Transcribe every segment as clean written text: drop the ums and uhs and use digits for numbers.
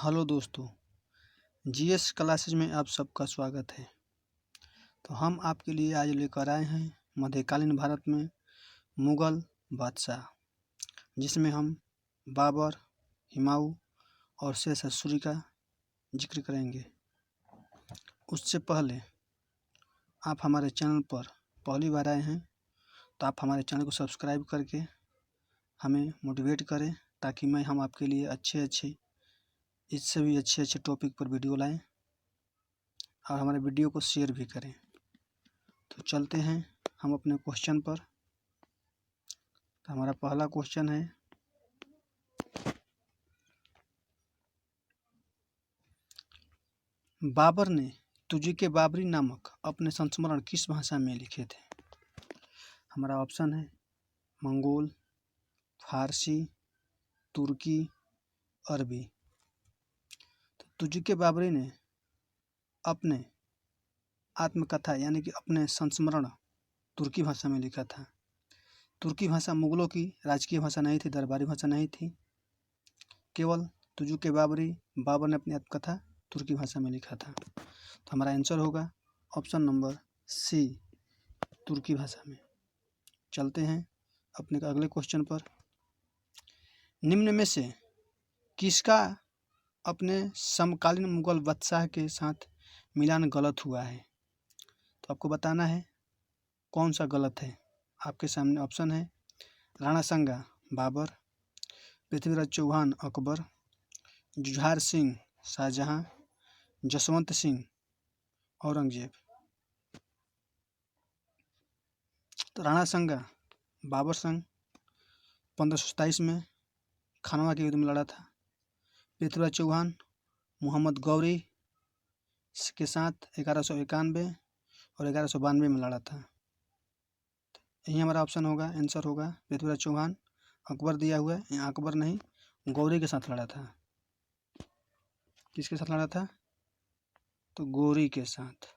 Hello दोस्तों, GS classes में आप सबका स्वागत है। तो हम आपके लिए आज लेकर आए हैं मध्यकालीन भारत में मुग़ल बादशाह, जिसमें हम बाबर, हुमायूं और शेर सूरी का जिक्र करेंगे। उससे पहले आप हमारे चैनल पर पहली बार आए हैं तो आप हमारे चैनल को सब्सक्राइब करके हमें मोटिवेट करें, ताकि हम आपके लिए इससे भी अच्छे टॉपिक पर वीडियो लाएं और हमारे वीडियो को शेयर भी करें। तो चलते हैं हम अपने क्वेश्चन पर। तो हमारा पहला क्वेश्चन है, बाबर ने तुझे बाबरी नामक अपने संस्मरण किस भाषा में लिखे थे? हमारा ऑप्शन है मंगोल, फारसी, तुर्की, अरबी। तो तुझे बाबरी ने अपने आत्मकथा यानी कि अपने संस्मरण तुर्की भाषा में लिखा था। तुर्की भाषा मुगलों की राजकीय भाषा नहीं थी, दरबारी भाषा नहीं थी। केवल तुझे बाबर ने अपनी आत्मकथा तुर्की भाषा में लिखा था। तो हमारा आंसर होगा ऑप्शन नंबर सी, तुर्की भाषा में। चलते हैं अपने अगले क्वेश्चन पर। निम्न में से किसका अपने समकालीन मुगल बादशाह के साथ मिलान गलत हुआ है? तो आपको बताना है कौन सा गलत है। आपके सामने ऑप्शन है राणा संगा बाबर, पृथ्वीराज चौहान अकबर, जुझार सिंह शाहजहां, जसवंत सिंह औरंगजेब। तो राणा संगा बाबर संग 1527 में खानवा के युद्ध में लड़ा था। पृथ्वीराज चौहान मोहम्मद गौरी के साथ 1191 और 1192 में लड़ा था। यही हमारा ऑप्शन होगा, आंसर होगा पृथ्वीराज चौहान। अकबर दिया हुआ है, यहाँ अकबर नहीं, गौरी के साथ लड़ा था। किसके साथ लड़ा था? तो गौरी के साथ।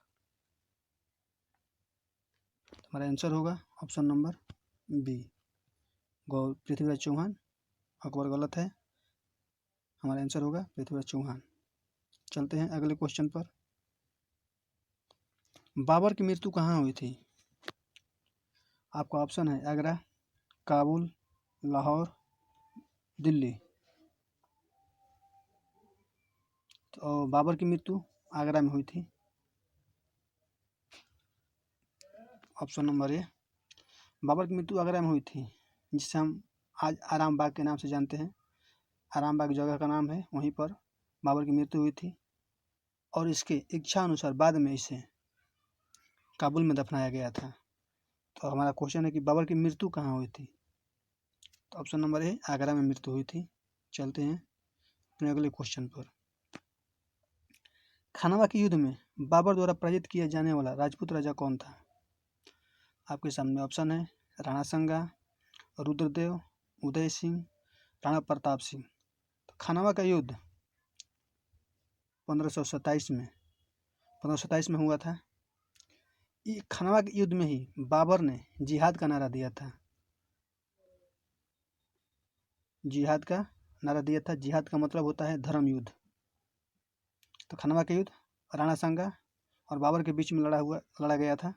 हमारा आंसर होगा option number B, Prithviraj Chauhan. Akbar गलत है, हमारा आंसर होगा पृथ्वीराज चौहान। चलते हैं अगले क्वेश्चन पर। बाबर की मृत्यु कहाँ हुई थी? आपका ऑप्शन है आगरा, काबुल, लाहौर, दिल्ली। तो बाबर की मृत्यु आगरा में हुई थी। ऑप्शन नंबर ए, बाबर की मृत्यु आगरा में हुई थी, जिसे हम आज आराम बाग के नाम से जानते हैं। आराम बाग जगह का नाम है, वहीं पर बाबर की मृत्यु हुई थी। और इसके इच्छा अनुसार बाद में इसे काबुल में दफनाया गया था। तो हमारा क्वेश्चन है कि बाबर की मृत्यु कहाँ हुई थी? तो ऑप्शन नंबर ए, आगरा में मृत्यु हुई थी। चलते हैं अपने अगले क्वेश्चन पर। खानवा के युद्ध में बाबर द्वारा पराजित किया जाने वाला राजपूत राजा कौन था? आपके सामने ऑप्शन है राणा संगा, रुद्रदेव, उदय सिंह, राणा प्रताप सिंह। तो खानवा का युद्ध 1527 में हुआ था। खानवा के युद्ध में ही बाबर ने जिहाद का नारा दिया था। जिहाद का नारा दिया था। जिहाद का मतलब होता है धर्म युद्ध। तो खानवा के युद्ध राणा संगा और बाबर के बीच में लड़ा गया था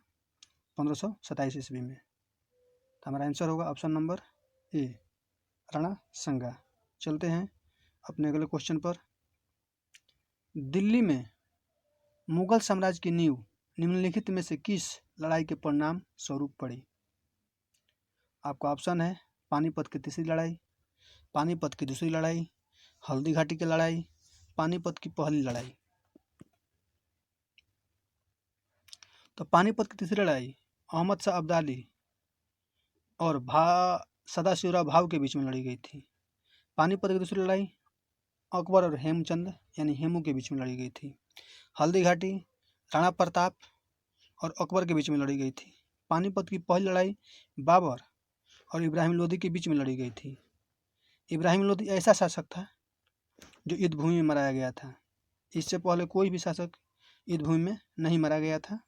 1527 ईस्वी में। तो हमारा आंसर होगा ऑप्शन नंबर ए, राणा संगा। चलते हैं अपने अगले क्वेश्चन पर। दिल्ली में मुगल साम्राज्य की नींव निम्नलिखित में से किस लड़ाई के परिणाम स्वरूप पड़ी? आपका ऑप्शन है पानीपत की तीसरी लड़ाई, पानीपत की दूसरी लड़ाई, हल्दी घाटी की लड़ाई, पानीपत की पहली लड़ाई। तो पानीपत की तीसरी लड़ाई अहमद शाह अब्दाली और सदाशिवराव भाव के बीच में लड़ी गई थी। पानीपत की दूसरी लड़ाई अकबर और हेमचंद यानी हेमू के बीच में लड़ी गई थी। हल्दी घाटी राणा प्रताप और अकबर के बीच में लड़ी गई थी। पानीपत की पहली लड़ाई बाबर और इब्राहिम लोदी के बीच में लड़ी गई थी। इब्राहिम लोदी ऐसा शासक था जो युद्ध भूमि में मराया गया था। इससे पहले कोई भी शासक युद्ध भूमि में नहीं मारा गया था।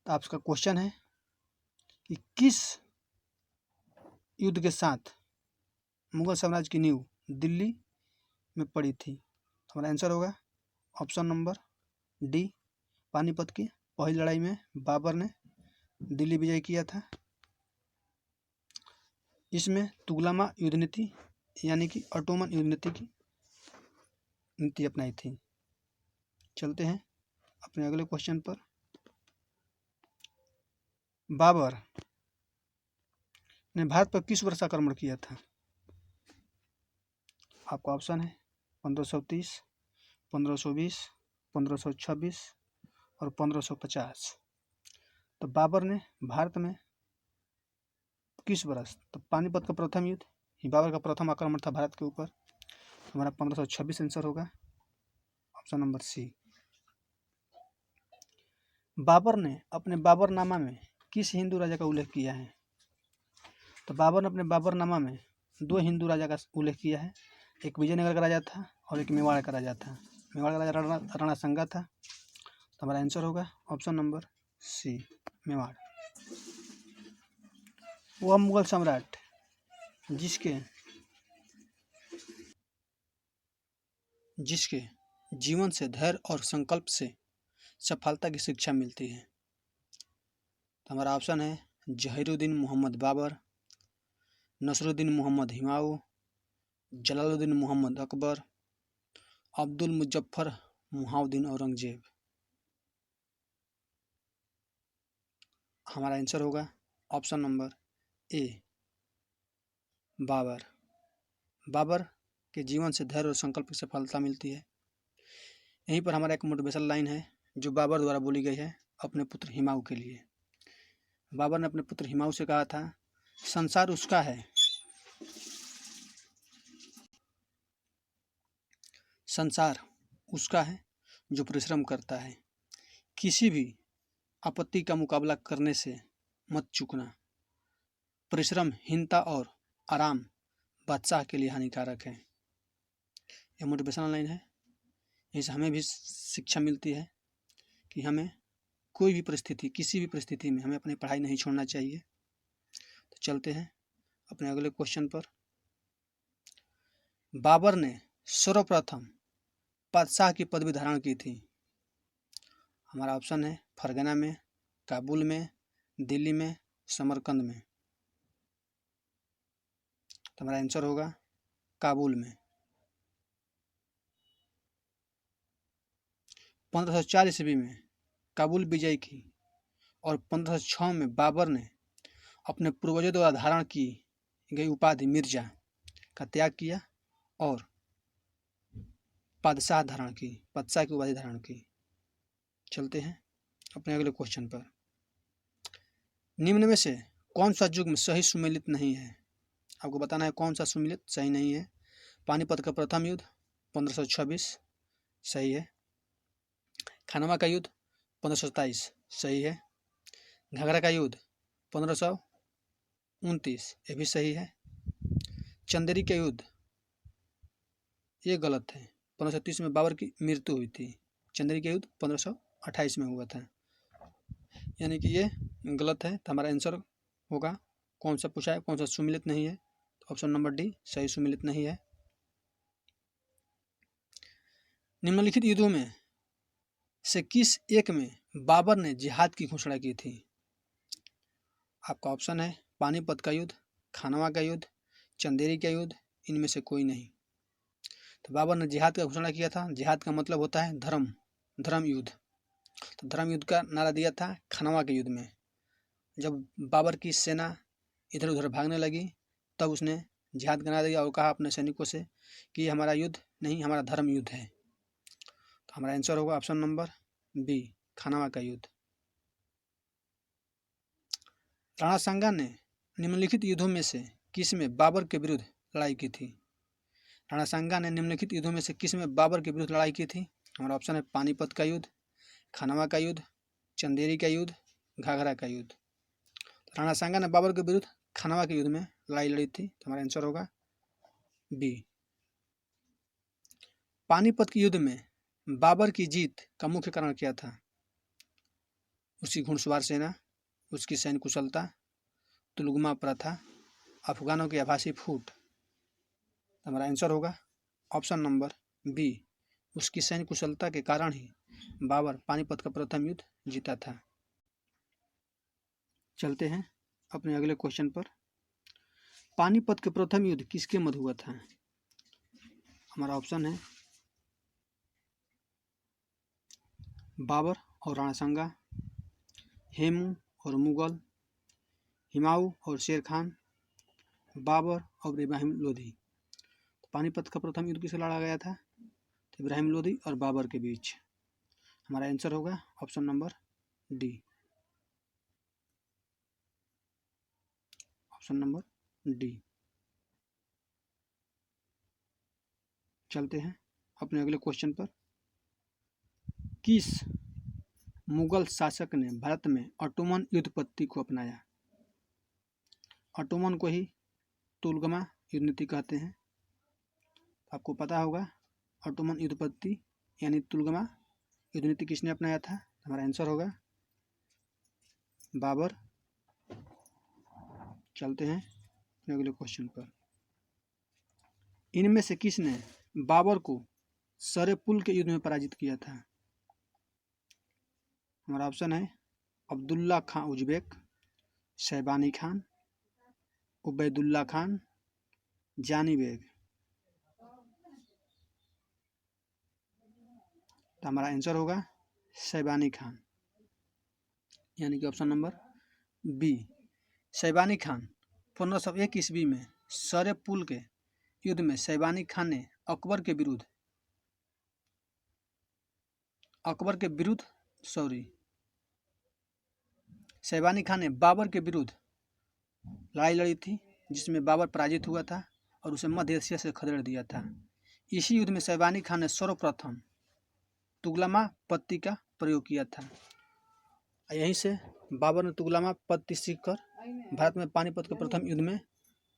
तो आपका क्वेश्चन है कि किस युद्ध के साथ मुगल साम्राज्य की नींव दिल्ली में पड़ी थी? हमारा आंसर होगा ऑप्शन नंबर डी। पानीपत की पहली लड़ाई में बाबर ने दिल्ली विजय किया था। इसमें तुगलमा युद्ध नीति यानी कि ऑटोमन युद्ध नीति की नीति अपनाई थी। चलते हैं अपने अगले क्वेश्चन पर। बाबर ने भारत पर किस वर्ष आक्रमण किया था? आपका ऑप्शन है 1530, 1520, 1526 और 1550। तो बाबर ने भारत में किस वर्ष, तो पानीपत का प्रथम युद्ध ही बाबर का प्रथम आक्रमण था भारत के ऊपर। हमारा 1526 आंसर होगा, ऑप्शन नंबर सी। बाबर ने अपने बाबरनामा में किस हिंदू राजा का उल्लेख किया है? तो बाबर ने अपने बाबरनामा में दो हिंदू राजा का उल्लेख किया है। एक विजयनगर का राजा था और एक मेवाड़ का राजा था। मेवाड़ का राजा राणा संगा था। तो हमारा आंसर होगा ऑप्शन नंबर सी, मेवाड़। वह मुगल सम्राट जिसके जीवन से धैर्य और संकल्प से सफलता की शिक्षा मिलती है। तो हमारा ऑप्शन है जहीरुद्दीन मोहम्मद बाबर, नसरुद्दीन मोहम्मद हुमायूं, जलालुद्दीन मोहम्मद अकबर, अब्दुल मुजफ्फर मुहिउद्दीन औरंगजेब। हमारा आंसर होगा option number A, Babur. Babur के जीवन से धैर्य और संकल्प की सफलता मिलती है। यहीं पर हमारा एक मोटिवेशन लाइन है जो बाबर द्वारा बोली गई है अपने पुत्र हुमायूं के लिए। बाबर ने अपने पुत्र हुमायूं से कहा था, संसार उसका है, संसार उसका है जो परिश्रम करता है। किसी भी आपत्ति का मुकाबला करने से मत चूकना। परिश्रम, हीनता और आराम बादशाह के लिए हानिकारक है। यह मोटिवेशनल लाइन है। इससे हमें भी शिक्षा मिलती है कि हमें कोई भी परिस्थिति, किसी भी परिस्थिति में हमें अपनी पढ़ाई नहीं छोड़ना चाहिए। तो चलते हैं अपने अगले क्वेश्चन पर। बाबर ने सर्वप्रथम बादशाह की पदवी धारण की थी। हमारा ऑप्शन है फरगना में, काबुल में, दिल्ली में, समरकंद में। तो हमारा आंसर होगा काबुल में। 1504 ईस्वी में काबुल विजय की और 1506 में बाबर ने अपने पूर्वजों द्वारा धारण की गई उपाधि मिर्जा का त्याग किया और बादशाह की उपाधि धारण की। चलते हैं अपने अगले क्वेश्चन पर। निम्न में से कौन सा युग्म सही सुमेलित नहीं है? आपको बताना है कौन सा सुमेलित सही नहीं है। पानीपत का प्रथम युद्ध 1526 सही है। खानवा का युद्ध 1527 सही है। घाघरा का युद्ध 1529 ये भी सही है। चंदेरी का युद्ध ये गलत है, 1530 में बाबर की मृत्यु हुई थी। चंदेरी का युद्ध 1528 में हुआ था, यानी कि ये गलत है। तो हमारा आंसर होगा, कौन सा पूछा है, कौन सा सुमेलित नहीं है, तो ऑप्शन नंबर डी सही सुमेलित नहीं है। निम्नलिखित युद्धों में से किस एक में बाबर ने जिहाद की घोषणा की थी? आपका ऑप्शन है पानीपत का युद्ध, खानवा का युद्ध, चंदेरी का युद्ध, इनमें से कोई नहीं। तो बाबर ने जिहाद का घोषणा किया था। जिहाद का मतलब होता है धर्म युद्ध। तो धर्म युद्ध का नारा दिया था खानवा के युद्ध में। जब बाबर की सेना इधर उधर भागने लगी तब उसने जिहाद का नारा दिया और कहा अपने सैनिकों से कि हमारा युद्ध नहीं, हमारा धर्म युद्ध है। तो हमारा आंसर होगा ऑप्शन नंबर बी, खानवा का युद्ध। राणा सांगा ने निम्नलिखित युद्धों में से किस में बाबर के विरुद्ध लड़ाई की थी? राणा सांगा ने निम्नलिखित युद्धों में से किस में बाबर के विरुद्ध लड़ाई की थी? हमारा ऑप्शन है पानीपत का युद्ध, खानवा का युद्ध, चंदेरी का युद्ध, घाघरा का युद्ध। राणा सांगा ने बाबर के विरुद्ध खानवा के युद्ध में लड़ाई लड़ी थी। तो हमारा आंसर होगा बी। पानीपत के युद्ध में बाबर की जीत का मुख्य कारण क्या था? उसकी घुड़सवार सेना, उसकी सैन्य कुशलता, तुलुगमा प्रथा, अफगानों की आभासी फूट। हमारा आंसर होगा ऑप्शन नंबर बी, उसकी सैन्य कुशलता के कारण ही बाबर पानीपत का प्रथम युद्ध जीता था। चलते हैं अपने अगले क्वेश्चन पर। पानीपत के प्रथम युद्ध किसके मध्य हुआ था? हमारा ऑप्शन है बाबर और राणा सांगा, हेमू और मुगल, हिमायू और शेर खान, बाबर और इब्राहिम लोधी। पानीपत का प्रथम युद्ध किसे लड़ा गया था? तो इब्राहिम लोधी और बाबर के बीच। हमारा आंसर होगा option number D, option number D. चलते हैं अपने अगले क्वेश्चन पर। किस मुगल शासक ने भारत में ऑटोमन युद्ध पद्धति को अपनाया? ऑटोमन को ही तुलगमा युद्ध नीति कहते हैं। आपको पता होगा ऑटोमन युद्ध पद्धति यानी तुलगमा युद्ध नीति किसने अपनाया था? हमारा आंसर होगा बाबर। चलते हैं अपने अगले क्वेश्चन पर। इनमें से किसने बाबर को सरे पुल के युद्ध में पराजित किया था? हमारा ऑप्शन है अब्दुल्ला खान उज्बेक, शैबानी खान, उबैदुल्ला खान, जानी बेग। तो हमारा आंसर होगा शैबानी खान, यानी कि option number B. Shaibani Khan 1501 ईस्वी में सरे पुल के युद्ध में शैबानी खान ने अकबर के विरुद्ध शैबानी खान ने बाबर के विरुद्ध लड़ाई लड़ी थी, जिसमें बाबर पराजित हुआ था और उसे मध्य एशिया से खदेड़ दिया था। इसी युद्ध में शैबानी खान ने सर्वप्रथम तुगलमा पत्ती का प्रयोग किया था। यहीं से बाबर ने तुगलमा पत्ती सीखकर भारत में पानीपत के प्रथम युद्ध में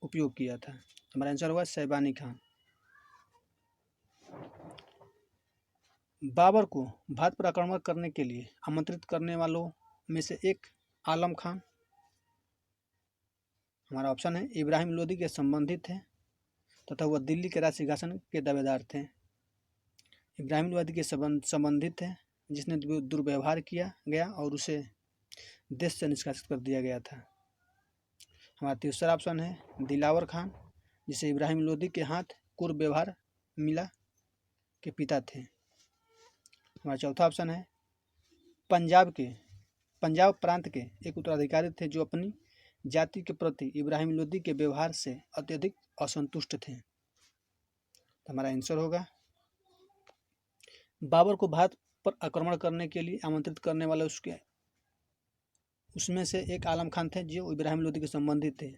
उपयोग किया था। हमारा आंसर होगा शैबानी खान। बाबर को भारत पर आक्रमण करने के लिए आमंत्रित करने वालों में से एक आलम खान। हमारा ऑप्शन है इब्राहिम लोदी के संबंधी थे तथा वह दिल्ली के राज सिंहासन के दावेदार थे। इब्राहिम लोदी के संबंधित थे जिसने दुर्व्यवहार किया गया और उसे देश से निष्कासित कर दिया गया था। हमारा तीसरा ऑप्शन है दिलावर खान, जिसे इब्राहिम लोदी के हाथ कुर्ब व्यवहार मिला के पिता थे। हमारा चौथा ऑप्शन है पंजाब प्रांत के एक उत्तराधिकारी थे जो अपनी जाति के प्रति इब्राहिम लोदी के व्यवहार से अत्यधिक असंतुष्ट थे। तो हमारा आंसर होगा बाबर को भारत पर आक्रमण करने के लिए आमंत्रित करने वाले उसमें से एक आलम खान थे जो इब्राहिम लोदी के संबंधित थे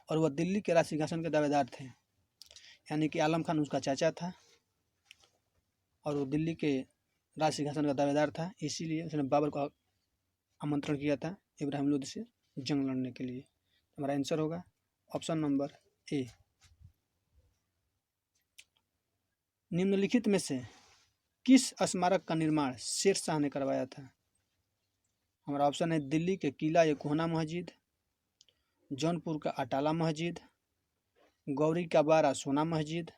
और वह दिल्ली के राज सिंहासन के दावेदार थे, यानी कि आलम खान उसका चाचा था और वो दिल्ली के राज सिंहासन का दावेदार था। इसीलिए उसने बाबर को आमंत्रण किया था इब्राहिम लोदी से जंग लड़ने के लिए। हमारा आंसर होगा ऑप्शन नंबर ए। निम्नलिखित में से किस स्मारक का निर्माण शेर शाह ने करवाया था? हमारा ऑप्शन है दिल्ली के किला या कोहना मस्जिद, जौनपुर का अटाला मस्जिद, गौरी का बारा सोना मस्जिद,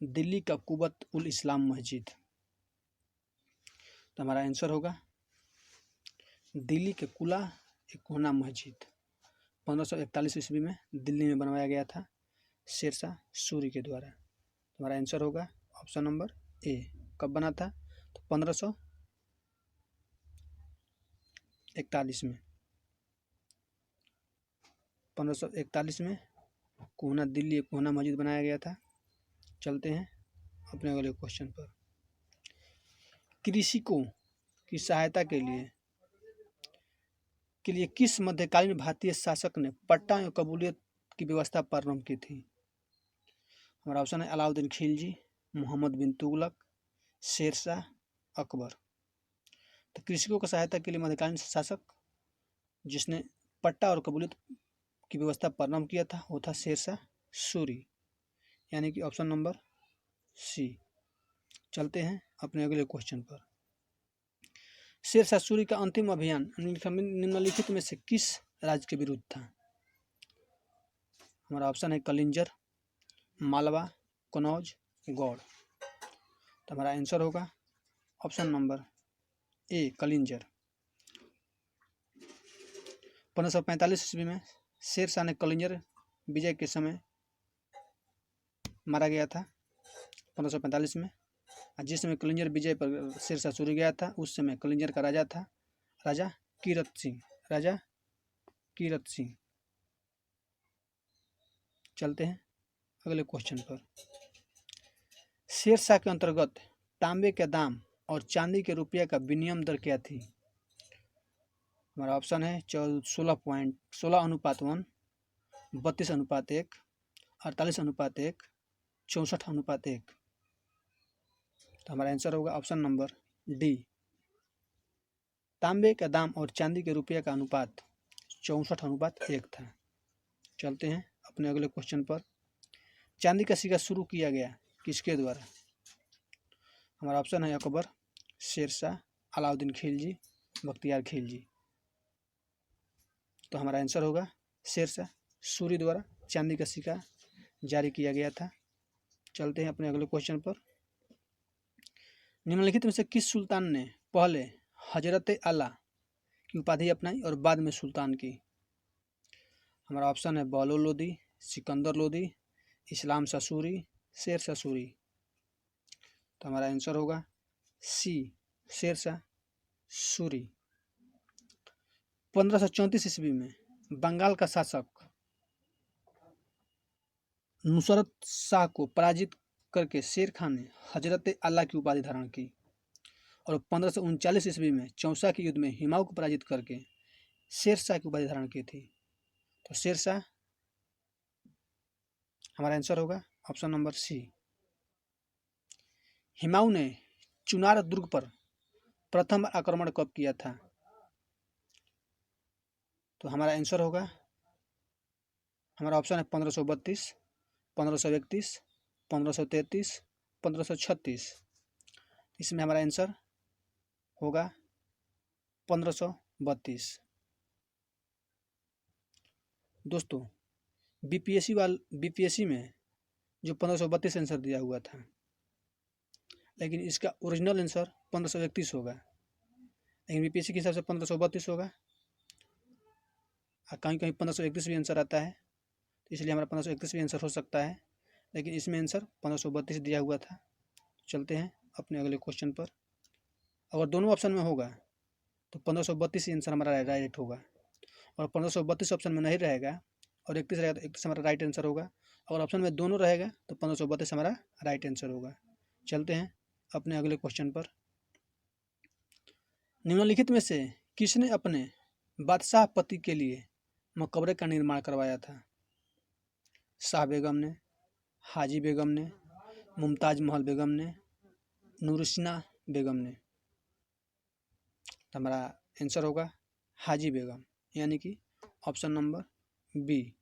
दिल्ली का कुबत उल इस्लाम मस्जिद। तो हमारा आंसर होगा दिल्ली के कुला या कोहना मस्जिद 1541 ईस्वी में दिल्ली में बनवाया गया था शेरशाह सूरी के द्वारा। हमारा आंसर होगा ऑप्शन नंबर ए। कब बना था? तो 1541 में। 1541 में दिल्ली कोहना मस्जिद बनाया गया था। चलते हैं अपने अगले क्वेश्चन पर। कृषकों की सहायता के लिए किस मध्यकालीन भारतीय शासक ने पट्टा एवं कबूलियत की व्यवस्था प्रारंभ की थी? हमारा ऑप्शन है अलाउद्दीन खिलजी, मोहम्मद बिन तुगलक, शेरशाह, अकबर। तो कृषकों की सहायता के लिए मध्यकालीन शासक जिसने पट्टा और कबूलियत की व्यवस्था प्रारंभ किया था वो था शेरशाह सूरी, यानी कि ऑप्शन नंबर सी। चलते हैं अपने अगले क्वेश्चन पर। शेरशाह सूरी का अंतिम अभियान निम्नलिखित में से किस राज्य के विरुद्ध था? हमारा ऑप्शन है कलिंजर, मालवा, कनौज, गौड़। तो हमारा आंसर होगा ऑप्शन नंबर ए कलिंजर। 1545 ईस्वी में शेरशाह ने कलिंजर विजय के समय मारा गया था 1545 में। जिस समय कलिंजर विजय पर शेरशाह सूरी गया था उस समय कलिंजर का राजा था राजा कीरत सिंह। चलते हैं अगले क्वेश्चन पर। शेरशाह के अंतर्गत तांबे के दाम और चांदी के रुपये का विनिमय दर क्या थी? हमारा ऑप्शन है 16:1, 32:1, 48:1, 64:1। तो हमारा आंसर होगा ऑप्शन नंबर डी। तांबे का दाम और चांदी के रुपये का अनुपात 64:1 था। चलते हैं अपने अगले क्वेश्चन पर। चांदी का सिक्का शुरू किया गया किसके द्वारा? हमारा ऑप्शन है अकबर, शेरशाह, अलाउद्दीन खिलजी, बख्तियार खिलजी। तो हमारा आंसर होगा शेरशाह सूरी द्वारा चांदी का सिक्का जारी किया गया था। चलते हैं अपने अगले क्वेश्चन पर। निम्नलिखित में से किस सुल्तान ने पहले हजरत आला की उपाधि अपनाई और बाद में सुल्तान की? हमारा ऑप्शन है बहलोल लोदी, सिकंदर लोदी, इस्लाम शाह सूरी, शेरशाह सूरी। तो हमारा आंसर होगा सी शेरशाह सूरी। 1534 ईस्वी में बंगाल का शासक नुसरत शाह को पराजित करके शेर खान ने हजरत आला की उपाधि धारण की और 1539 ईस्वी में चौसा के युद्ध में हिमाऊ को पराजित करके शेरशाह की उपाधि धारण की थी। तो शेरशाह हमारा आंसर होगा ऑप्शन नंबर सी। हिमाऊ ने चुनार दुर्ग पर प्रथम आक्रमण कब किया था? तो हमारा आंसर होगा हमारा ऑप्शन है 1532, 1531, 1533, 1536। इसमें हमारा आंसर होगा 1532। दोस्तों बीपीएससी में जो 1532 आंसर दिया हुआ था, लेकिन इसका ओरिजिनल आंसर 1531 होगा, लेकिन बीपीएससी के हिसाब से 1532 होगा। कहीं कहीं 1531 भी आंसर आता है, तो इसलिए हमारा 1531 भी आंसर हो सकता है, लेकिन इसमें आंसर 1532 दिया हुआ था। चलते हैं अपने अगले क्वेश्चन पर। अगर दोनों ऑप्शन में होगा तो 1532 ही आंसर हमारा राइट होगा, और 1532 ऑप्शन में नहीं रहेगा और 31 रहेगा तो 31 हमारा राइट आंसर होगा। अगर ऑप्शन में दोनों रहेगा तो 1532 हमारा राइट आंसर होगा। चलते हैं अपने अगले क्वेश्चन पर। निम्नलिखित में से किसने अपने बादशाह पति के लिए मकबरे का निर्माण करवाया था? शाह बेगम ने, हाजी बेगम ने, मुमताज महल बेगम ने, नूरसिना बेगम ने। तो हमारा आंसर होगा हाजी बेगम, यानी कि ऑप्शन नंबर बी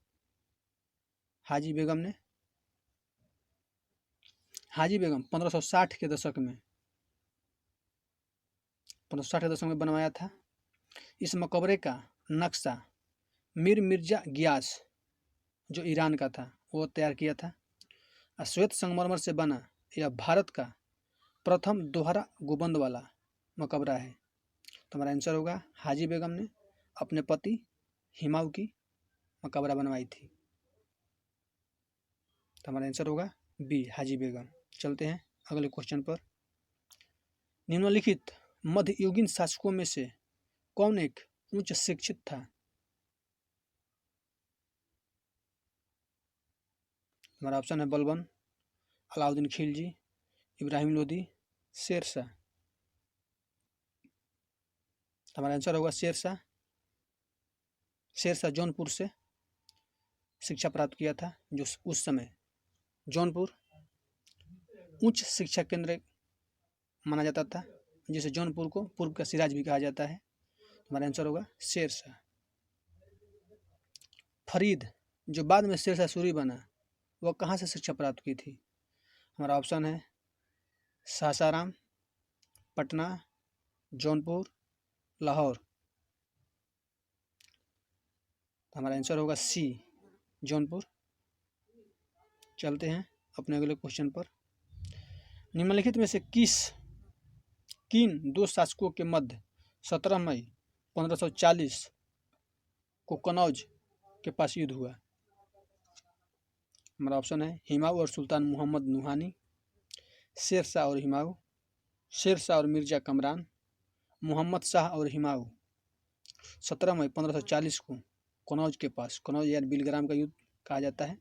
हाजी बेगम ने। हाजी बेगम 1560 के दशक में 1560 के दशक में बनवाया था। इस मकबरे का नक्शा मीर मिर्जा गियास जो ईरान का था वो तैयार किया था। श्वेत संगमरमर से बना यह भारत का प्रथम दोहरा गुंबद वाला मकबरा है। तो हमारा आंसर होगा हाजी बेगम ने अपने पति हिमाऊ की मकबरा बनवाई थी। तो हमारा आंसर होगा बी हाजी बेगम। चलते हैं अगले क्वेश्चन पर। निम्नलिखित मध्ययुगीन शासकों में से कौन एक उच्च शिक्षित था? हमारा ऑप्शन है बलबन, अलाउद्दीन खिलजी, इब्राहिम लोदी, शेरशाह। हमारा आंसर होगा शेरशाह। शेरशाह जौनपुर से शिक्षा प्राप्त किया था, जो उस समय जौनपुर उच्च शिक्षा केंद्र माना जाता था, जिसे जौनपुर को पूर्व का सिराज भी कहा जाता है। हमारा आंसर होगा शेरशाह। फरीद जो बाद में शेरशाह सूरी बना, वह कहाँ से शिक्षा प्राप्त की थी? हमारा ऑप्शन है सासाराम, पटना, जौनपुर, लाहौर। हमारा आंसर होगा सी जौनपुर। चलते हैं अपने अगले क्वेश्चन पर। निम्नलिखित में से किन दो शासकों के मध्य 17 मई 1540 को कनौज के पास युद्ध हुआ? हमारा ऑप्शन है हिमायू और सुल्तान मोहम्मद नुहानी, शेरशाह और हिमायू, शेरशाह और मिर्जा कमरान, मोहम्मद शाह और हिमायू। 17 मई 1540 को कनौज के पास, कनौज या बिलग्राम का युद्ध कहा जाता है,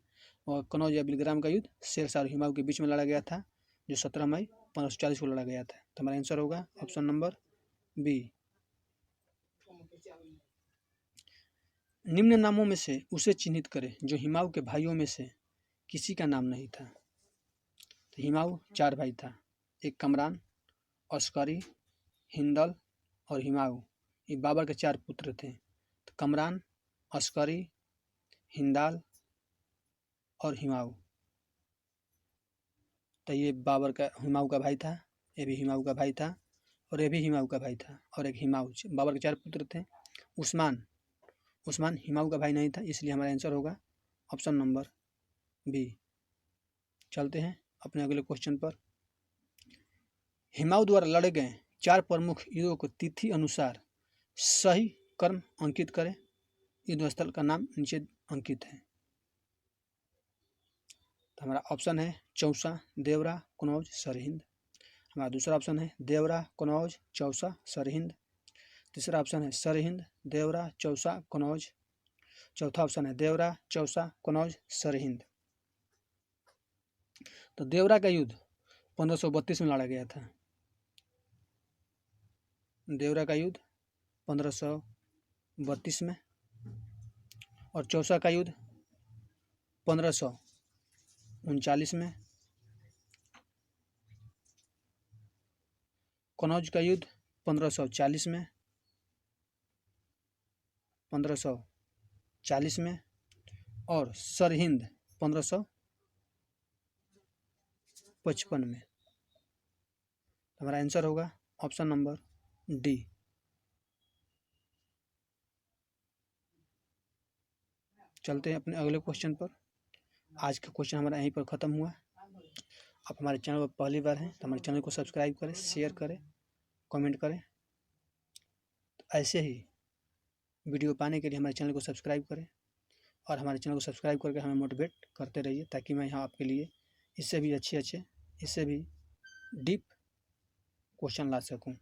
और कनौज या बिलग्राम का युद्ध शेरशाह और हिमायू के बीच में लड़ा गया था, जो 17 मई 1540 को लड़ा गया था। तो हमारा आंसर होगा ऑप्शन नंबर बी। निम्न नामों में से उसे चिन्हित करें जो हिमायू के भाइयों में से किसी का नाम नहीं था। तो हिमायू 4 भाई था, एक कमरान, अस्करी, हिंदल और हिमायू। ये बाबर के 4 पुत्र थे। तो कमरान, अस्करी, हिंदाल और हिमायू। तो ये बाबर का हिमायू का भाई था, ये भी हिमायू का भाई था, और ये भी हिमायू का भाई था, और एक हिमायू। बाबर के 4 पुत्र थे। उस्मान हिमायू का भाई नहीं था, इसलिए हमारा आंसर होगा ऑप्शन नंबर बी। चलते हैं अपने अगले क्वेश्चन पर। हिमायू द्वारा लड़े गए 4 प्रमुख युद्धों को तिथि अनुसार सही क्रम अंकित करें। युद्ध स्थल का नाम नीचे अंकित है। तो हमारा ऑप्शन है चौसा, देवरा, कनौज, सरहिंद। हमारा दूसरा ऑप्शन है देवरा, कनौज, चौसा, सरहिंद। तीसरा ऑप्शन है सरहिंद, देवरा, चौसा, कनौज। चौथा ऑप्शन है देवरा, चौसा, कनौज, सरहिंद। तो देवरा का युद्ध 1532 में लड़ा गया था। देवरा का युद्ध 1532 में, और चौसा का युद्ध 1539 में, कनौज का युद्ध 1540 में, 1540 में, और सरहिंद 1555 में। हमारा आंसर होगा ऑप्शन नंबर डी। चलते हैं अपने अगले क्वेश्चन पर। आज का क्वेश्चन हमारा यहीं पर ख़त्म हुआ। आप हमारे चैनल पर पहली बार हैं तो हमारे चैनल को सब्सक्राइब करें, शेयर करें, कमेंट करें। तो ऐसे ही वीडियो पाने के लिए हमारे चैनल को सब्सक्राइब करें, और हमारे चैनल को सब्सक्राइब करके हमें मोटिवेट करते रहिए, ताकि मैं यहाँ आपके लिए इससे भी अच्छे इससे भी डीप क्वेश्चन ला सकूँ।